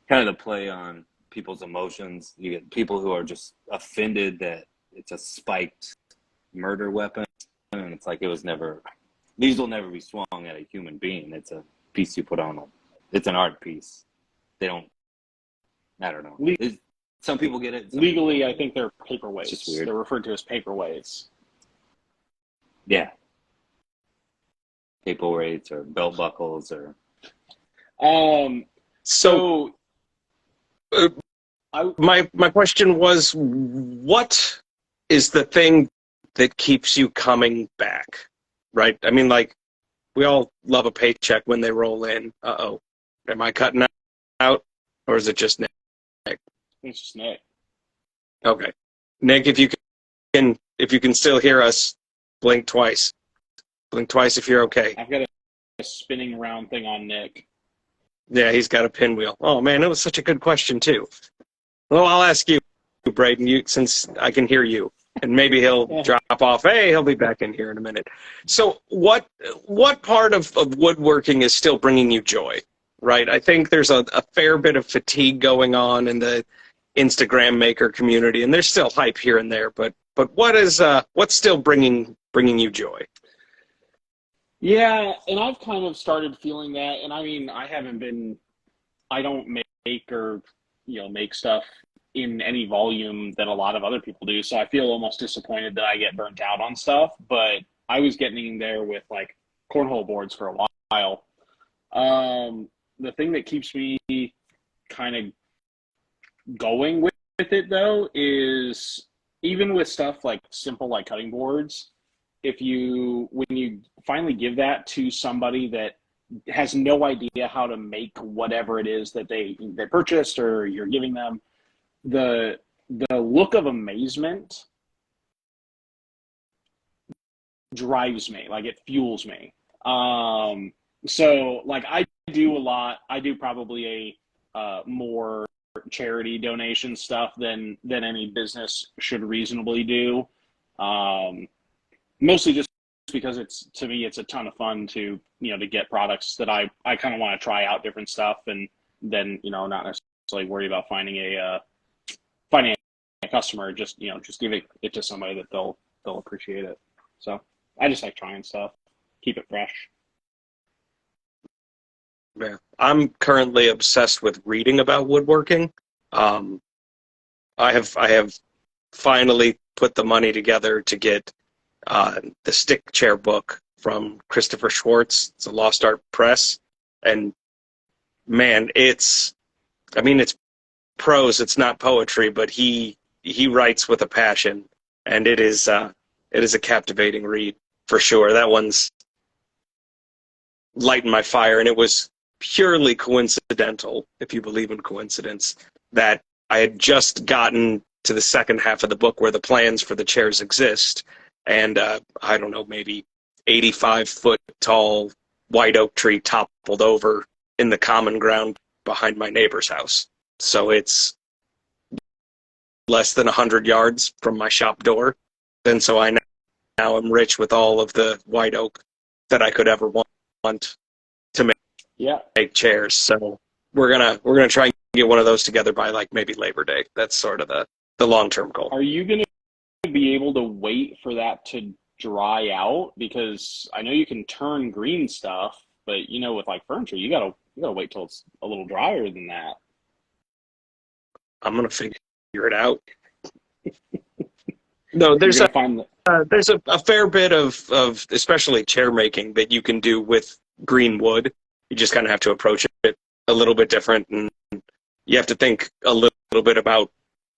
kind of the play on people's emotions. You get people who are just offended that it's a spiked murder weapon, and it's like these will never be swung at a human being. It's a piece you put on it's an art piece. I don't know. Some people get it. Legally, I think they're paperweights. It's just weird. They're referred to as paperweights. Yeah. Paperweights or belt buckles or. So my question was, what is the thing that keeps you coming back? Right? Like, we all love a paycheck when they roll in. Uh-oh. Am I cutting out? Or is it just Nick? it's just Nick. Okay. Nick, if you can still hear us, blink twice. Blink twice if you're okay. I've got a spinning around thing on Nick. Yeah, he's got a pinwheel. Oh, man, that was such a good question, too. Well, I'll ask you, Braden, since I can hear you. And maybe he'll drop off. Hey, he'll be back in here in a minute. So what part of woodworking is still bringing you joy, right? I think there's a fair bit of fatigue going on in the Instagram maker community, and there's still hype here and there. But what's still bringing you joy? Yeah, and I've kind of started feeling that. And I don't make or make stuff in any volume that a lot of other people do. So I feel almost disappointed that I get burnt out on stuff, but I was getting there with like cornhole boards for a while. The thing that keeps me kind of going with it though is even with stuff like simple, like cutting boards, when you finally give that to somebody that has no idea how to make whatever it is that they purchased or you're giving them, the look of amazement drives me, like it fuels me. So like I do probably a more charity donation stuff than any business should reasonably do. Mostly just because to me it's a ton of fun to to get products that I kind of want to try out different stuff, and then not necessarily worry about finding a customer. Just just give it to somebody that they'll appreciate it. So I just like trying stuff, keep it fresh. Yeah. I'm currently obsessed with reading about woodworking. I have finally put the money together to get the stick chair book from Christopher Schwartz. It's a Lost Art Press, and man, it's prose. It's not poetry, but he writes with a passion, and it is a captivating read for sure. That one's lighting my fire, and it was purely coincidental, if you believe in coincidence, that I had just gotten to the second half of the book where the plans for the chairs exist, and I don't know, maybe 85-foot tall white oak tree toppled over in the common ground behind my neighbor's house. So it's less than 100 yards from my shop door. And so I now am rich with all of the white oak that I could ever want to make chairs. So we're gonna try and get one of those together by like maybe Labor Day. That's sort of the long-term goal. Are you gonna be able to wait for that to dry out? Because I know you can turn green stuff, but with like furniture, you gotta wait till it's a little drier than that. I'm gonna figure it out. No, there's a fair bit of especially chair making that you can do with green wood. You just kind of have to approach it a little bit different, and you have to think a little bit about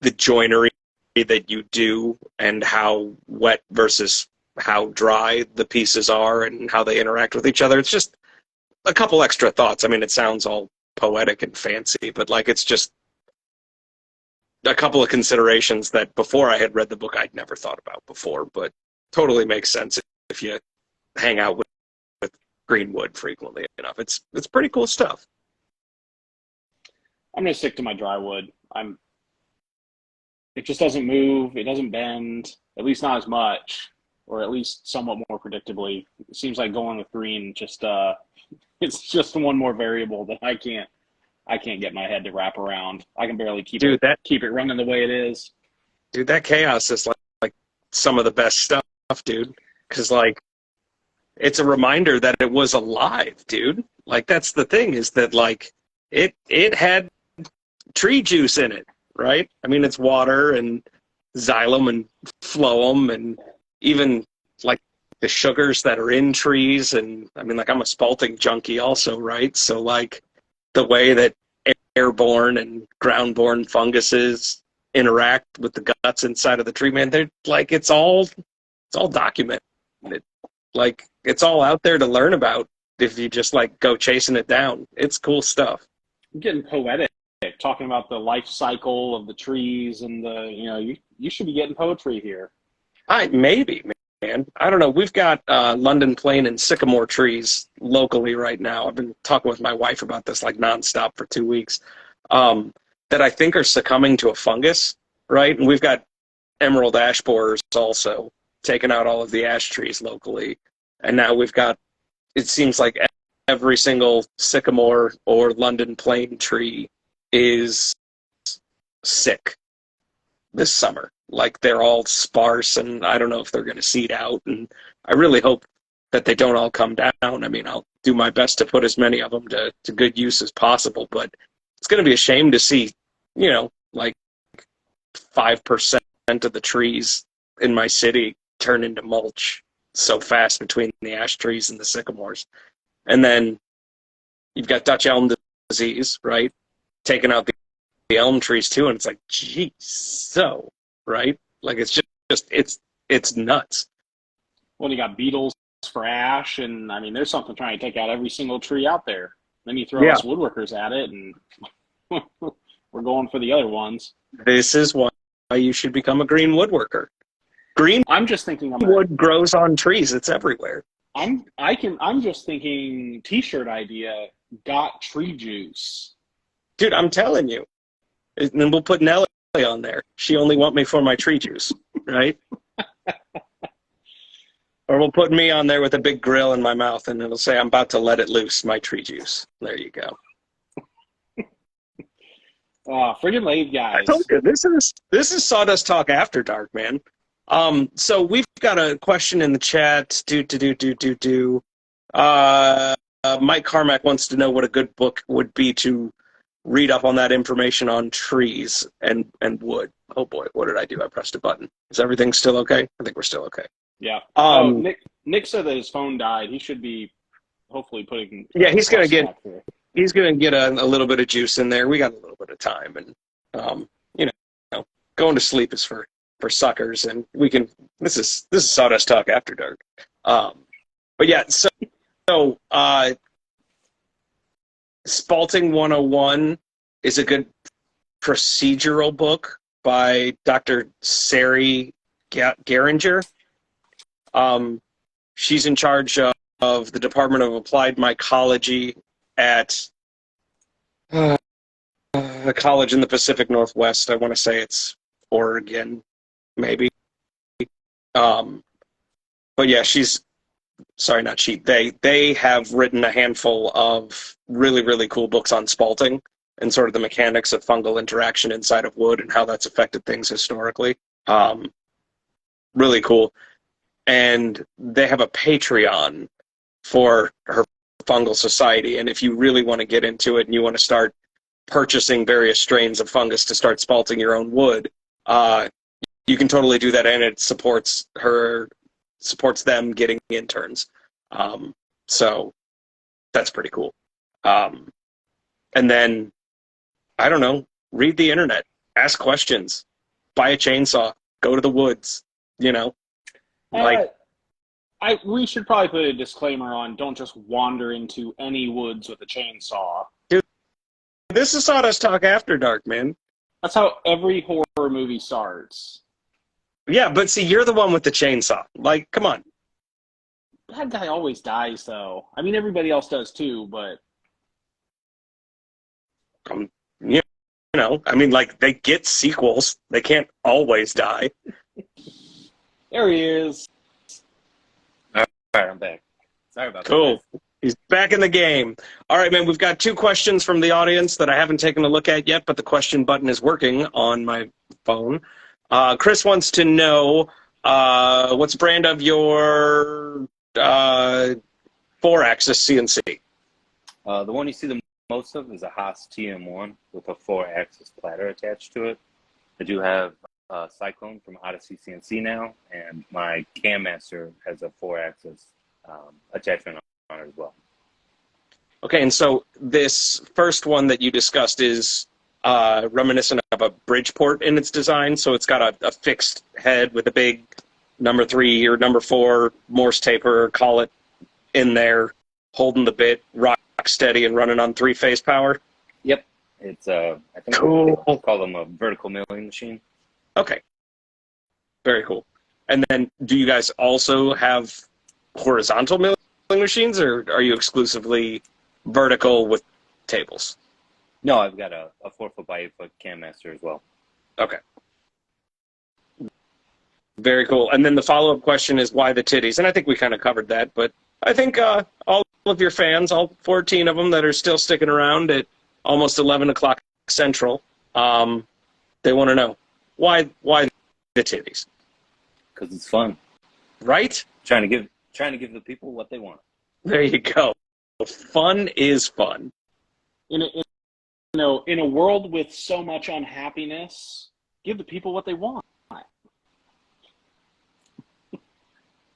the joinery that you do and how wet versus how dry the pieces are and how they interact with each other. It's just a couple extra thoughts. I mean, it sounds all poetic and fancy, but like it's just a couple of considerations that before I had read the book I'd never thought about before, but totally makes sense if you hang out with green wood frequently enough. It's pretty cool stuff. I'm gonna stick to my dry wood. It just doesn't move, it doesn't bend, at least not as much, or at least somewhat more predictably. It seems like going with green just it's just one more variable that I can't get my head to wrap around. I can barely keep it running the way it is. Dude, that chaos is like some of the best stuff, dude. Because like it's a reminder that it was alive, dude. Like that's the thing, is that like it had tree juice in it, right? I mean, it's water and xylem and phloem and even like the sugars that are in trees. And I mean, like I'm a spalting junkie also, right? So like the way that airborne and ground-borne funguses interact with the guts inside of the tree, man, they're like it's all documented. Like it's all out there to learn about if you just like go chasing it down. It's cool stuff. I'm getting poetic, talking about the life cycle of the trees and you should be getting poetry here. Maybe, man. I don't know. We've got London plane and sycamore trees locally right now. I've been talking with my wife about this like nonstop for 2 weeks. That I think are succumbing to a fungus, right? And we've got emerald ash borers also taking out all of the ash trees locally. And now we've got, it seems like every single sycamore or London plane tree is sick this summer. Like they're all sparse, and I don't know if they're going to seed out. And I really hope that they don't all come down. I mean, I'll do my best to put as many of them to good use as possible, but it's going to be a shame to see, like 5% of the trees in my city turn into mulch so fast between the ash trees and the sycamores. And then you've got Dutch elm disease, right? Taking out the elm trees too, and it's like, geez, so, right? Like it's it's nuts. Well, you got beetles for ash, and I mean, there's something trying to take out every single tree out there. Then you throw us woodworkers at it, and we're going for the other ones. This is why you should become a green woodworker. I'm just thinking wood grows on trees. It's everywhere. I'm just thinking T-shirt idea. Got tree juice. Dude, I'm telling you. And then we'll put Nelly on there. She only want me for my tree juice, right? Or we'll put me on there with a big grill in my mouth, and it'll say, I'm about to let it loose, my tree juice. There you go. Oh, friggin' lave I guys. told you, this is Sawdust Talk After Dark, man. So we've got a question in the chat. Mike Carmack wants to know what a good book would be to read up on that information on trees and wood. Oh boy, what did I do? I pressed a button. Is everything still okay? I think we're still okay. Yeah. Um, Nick said that his phone died. He should be hopefully putting. Yeah, he's gonna get here. he's gonna get a little bit of juice in there. We got a little bit of time, and you know, going to sleep is for suckers, and we can. This is Sawdust Talk After Dark. But yeah, so Spalting 101 is a good procedural book by Dr. Sari Geringer. She's in charge of the Department of Applied Mycology at a college in the Pacific Northwest. I want to say it's Oregon, maybe. But yeah, they have written a handful of really, really cool books on spalting and sort of the mechanics of fungal interaction inside of wood and how that's affected things historically. Really cool. And they have a Patreon for her fungal society. And if you really want to get into it and you want to start purchasing various strains of fungus to start spalting your own wood, you can totally do that, and it supports them getting interns. So that's pretty cool. And then, I don't know, read the internet, ask questions, buy a chainsaw, go to the woods, we should probably put a disclaimer on, don't just wander into any woods with a chainsaw. Dude, this is Sawdust Talk After Dark, man. That's how every horror movie starts. Yeah, but see, you're the one with the chainsaw. Like, come on. That guy always dies, though. I mean, everybody else does too, but... I mean, like, they get sequels. They can't always die. There he is. All right, I'm back. Sorry about that. Cool. He's back in the game. All right, man, we've got 2 questions from the audience that I haven't taken a look at yet, but the question button is working on my phone. Chris wants to know what's the brand of your 4-axis CNC? The one you see the most of is a Haas TM1 with a 4-axis platter attached to it. I do have Cyclone from Odyssey CNC now, and my Cam Master has a 4-axis attachment on it as well. Okay, and so this first one that you discussed is reminiscent of a Bridgeport in its design, so it's got a fixed head with a big number 3 or number 4 Morse taper, call it, in there, holding the bit, rock steady and running on 3-phase power. Yep, it's I think cool. They call them a vertical milling machine. Okay, very cool. And then, do you guys also have horizontal milling machines, or are you exclusively vertical with tables? No, I've got a 4-foot by 8-foot Cam Master as well. Okay. Very cool. And then the follow-up question is, why the titties? And I think we kind of covered that, but I think all of your fans, all 14 of them that are still sticking around at almost 11 o'clock Central, they want to know, why the titties? Because it's fun. Right? Trying to give the people what they want. There you go. Fun is fun. In a world with so much unhappiness, give the people what they want.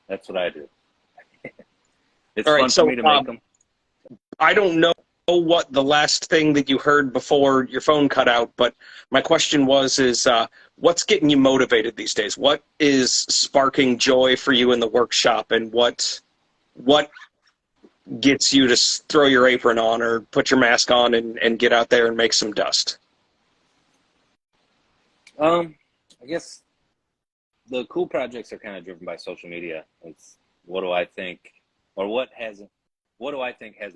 That's what I do. It's all right, fun for me to make them. I don't know what the last thing that you heard before your phone cut out, but my question is what's getting you motivated these days? What is sparking joy for you in the workshop, and what gets you to throw your apron on or put your mask on and get out there and make some dust? I guess the cool projects are kind of driven by social media. It's what do I think hasn't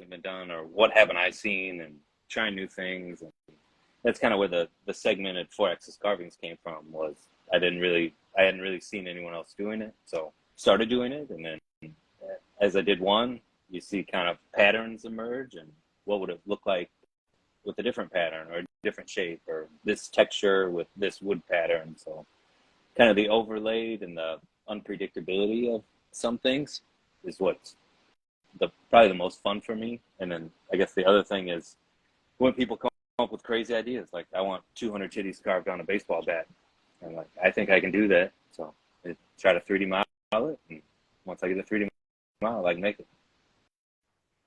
been done, or what haven't I seen, and trying new things. And that's kind of where the segmented 4-axis carvings came from. Was I hadn't really seen anyone else doing it, so started doing it, and then as I did one, you see kind of patterns emerge, and what would it look like with a different pattern or a different shape or this texture with this wood pattern. So kind of the overlaid and the unpredictability of some things is what's probably the most fun for me. And then I guess the other thing is when people come up with crazy ideas, like I want 200 titties carved on a baseball bat. And like, I think I can do that. So I try to 3D model it. And once I get a 3D model, I can make it.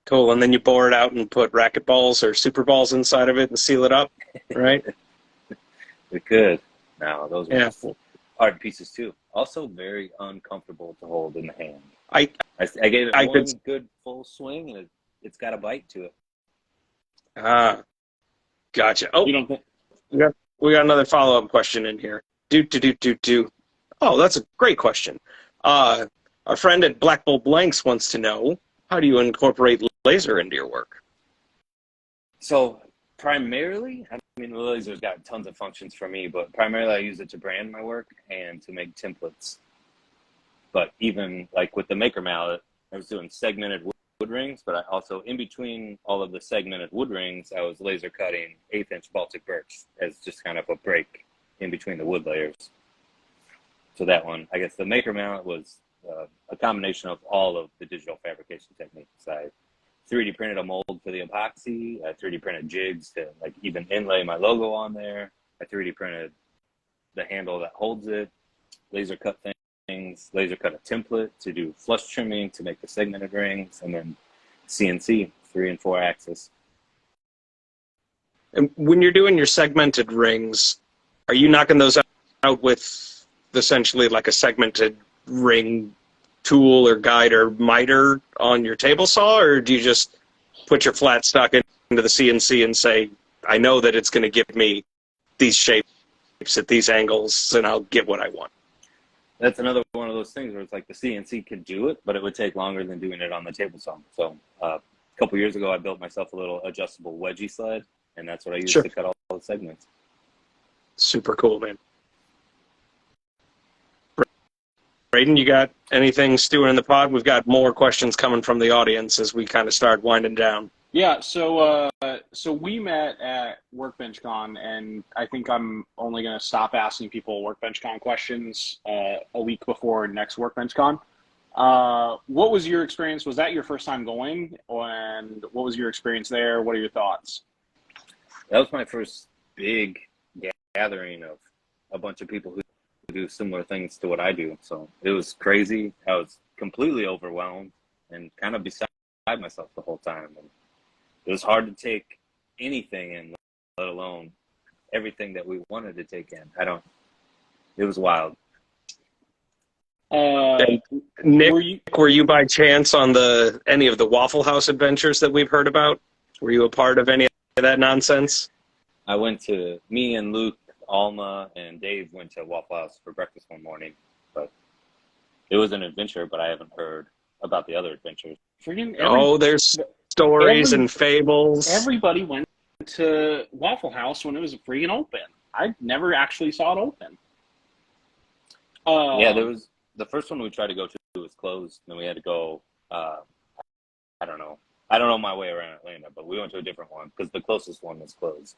Cool. And then you bore it out and put racket balls or super balls inside of it and seal it up, right? We could. Now, those Yeah. were hard pieces too. Also very uncomfortable to hold in the hand. I gave it one could. good full swing, and it's got a bite to it. Gotcha. Oh, You don't think? we got another follow-up question in here. Oh, that's a great question. Our friend at Black Bull Blanks wants to know, how do you incorporate laser into your work? So primarily, I mean, the laser's got tons of functions for me, but primarily I use it to brand my work and to make templates. But even like with the Maker mallet, I was doing segmented wood rings, but I also, in between all of the segmented wood rings, I was laser cutting 1/8" Baltic birch as just kind of a break in between the wood layers. So that one, I guess the Maker mallet was a combination of all of the digital fabrication techniques. I 3D printed a mold for the epoxy. I 3D printed jigs to like even inlay my logo on there. I 3D printed the handle that holds it, laser cut things, laser cut a template to do flush trimming to make the segmented rings, and then CNC 3 and 4 axis. And when you're doing your segmented rings, are you knocking those out with essentially like a segmented ring tool or guide or miter on your table saw, or do you just put your flat stock into the CNC and say, I know that it's going to give me these shapes at these angles and I'll get what I want? That's another one of those things where it's like the CNC could do it, but it would take longer than doing it on the table saw. So a couple years ago, I built myself a little adjustable wedgie sled, and that's what I use to cut all the segments. Super cool, man. Braden, you got anything stewing in the pod? We've got more questions coming from the audience as we kind of start winding down. Yeah, so we met at Workbench Con, and I think I'm only going to stop asking people Workbench Con questions a week before next Workbench Con. What was your experience? Was that your first time going? And what was your experience there? What are your thoughts? That was my first big gathering of a bunch of people who do similar things to what I do. So it was crazy. I was completely overwhelmed and kind of beside myself the whole time. And it was hard to take anything in, let alone everything that we wanted to take in. It was wild. Nick, were you by chance on any of the Waffle House adventures that we've heard about? Were you a part of any of that nonsense? Me and Luke, Alma, and Dave went to Waffle House for breakfast one morning, but it was an adventure, but I haven't heard about the other adventures. There's stories and fables. Everybody went to Waffle House when it was freaking open. I never actually saw it open. There was the first one we tried to go to was closed. Then we had to go. I don't know my way around Atlanta, but we went to a different one because the closest one was closed.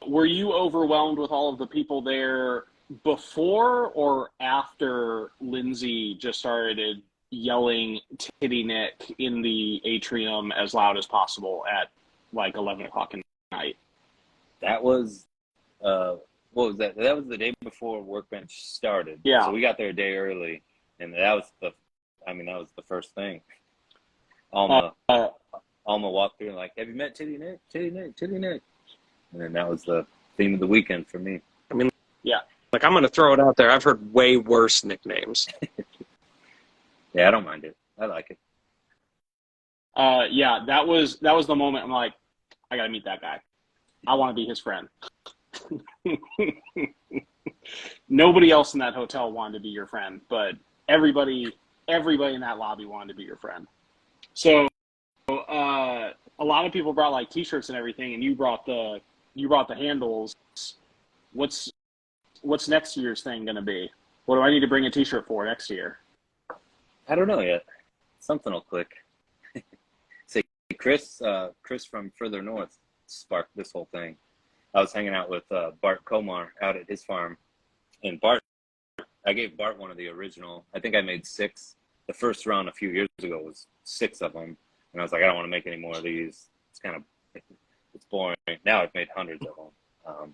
Were you overwhelmed with all of the people there before or after Lindsay just started yelling "Titty Nick" in the atrium as loud as possible at like 11 o'clock at night? That was, what was that? That was the day before Workbench started. Yeah. So we got there a day early, and that was the first thing. Alma walked through and like, have you met Titty Nick? Titty Nick, Titty Nick. And then that was the theme of the weekend for me. I mean, yeah. Like, I'm going to throw it out there. I've heard way worse nicknames. Yeah, I don't mind it. I like it. Yeah, that was the moment I'm like, I got to meet that guy. I want to be his friend. Nobody else in that hotel wanted to be your friend, but everybody in that lobby wanted to be your friend. So, a lot of people brought like T-shirts and everything, and you brought the handles. What's next year's thing going to be? What do I need to bring a T-shirt for next year? I don't know yet. Something will click. Say, Chris from further north sparked this whole thing. I was hanging out with Bart Komar out at his farm, and I gave Bart one of the original. I think I made 6. The first round a few years ago was 6 of them, and I was like, I don't want to make any more of these. It's boring. Now I've made hundreds of them.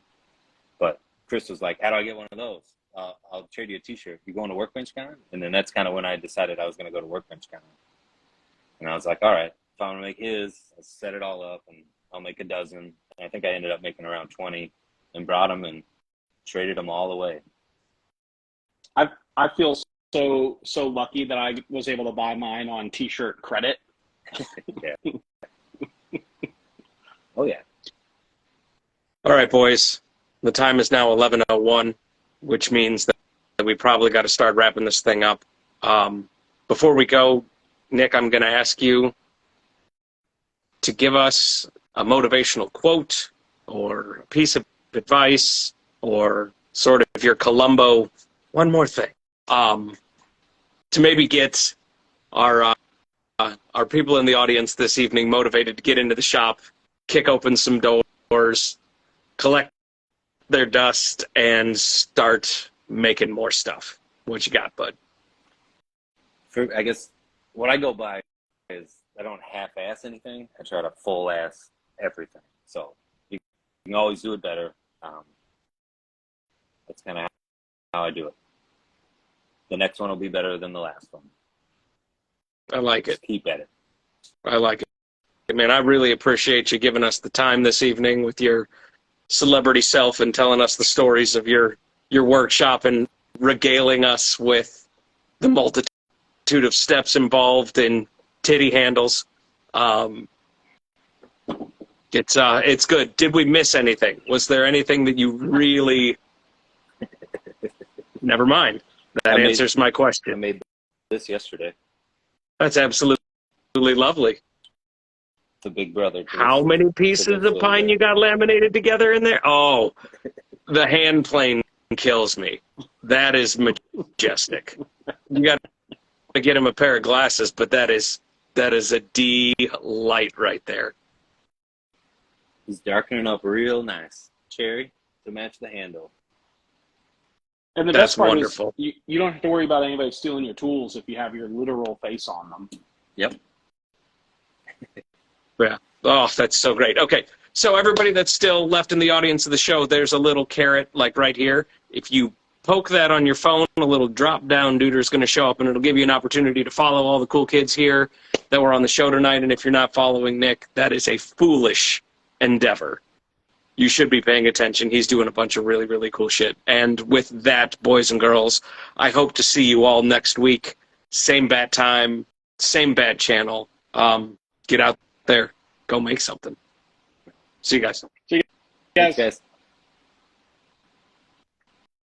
But Chris was like, how do I get one of those? I'll trade you a T-shirt. You going to Workbench Con? And then that's kind of when I decided I was going to go to Workbench Con. And I was like, all right, if I'm going to make his, I'll set it all up, and I'll make a dozen. And I think I ended up making around 20 and brought them and traded them all away. I feel so lucky that I was able to buy mine on T-shirt credit. Yeah. Oh, yeah. All right, boys. The time is now 11:01, which means that we probably got to start wrapping this thing up. Before we go, Nick, I'm going to ask you to give us a motivational quote or a piece of advice or sort of your Columbo, one more thing, to maybe get our people in the audience this evening motivated to get into the shop, kick open some doors, collect their dust, and start making more stuff. What you got, bud? I guess what I go by is I don't half-ass anything. I try to full-ass everything. So you can always do it better. That's kind of how I do it. The next one will be better than the last one. I like it. Just keep at it. I like it. Man, I really appreciate you giving us the time this evening with your celebrity self and telling us the stories of your workshop and regaling us with the multitude of steps involved in titty handles. It's good. Did we miss anything? Was there anything that you really... Never mind. That answers my question. I made this yesterday. That's absolutely lovely. The big brother. How many pieces of pine you got laminated together in there? Oh, the hand plane kills me. That is majestic. You got to get him a pair of glasses, but that is a delight right there. He's darkening up real nice. Cherry to match the handle. And the That's best part wonderful. is you don't have to worry about anybody stealing your tools if you have your literal face on them. Yep. Yeah. Oh, that's so great. Okay, so everybody that's still left in the audience of the show, there's a little carrot, like right here. If you poke that on your phone, a little drop-down duder is going to show up, and it'll give you an opportunity to follow all the cool kids here that were on the show tonight. And if you're not following Nick, that is a foolish endeavor. You should be paying attention. He's doing a bunch of really, really cool shit. And with that, boys and girls, I hope to see you all next week. Same bat time, same bat channel. Get out there. Go make something. See you guys. See you guys. Thanks, guys.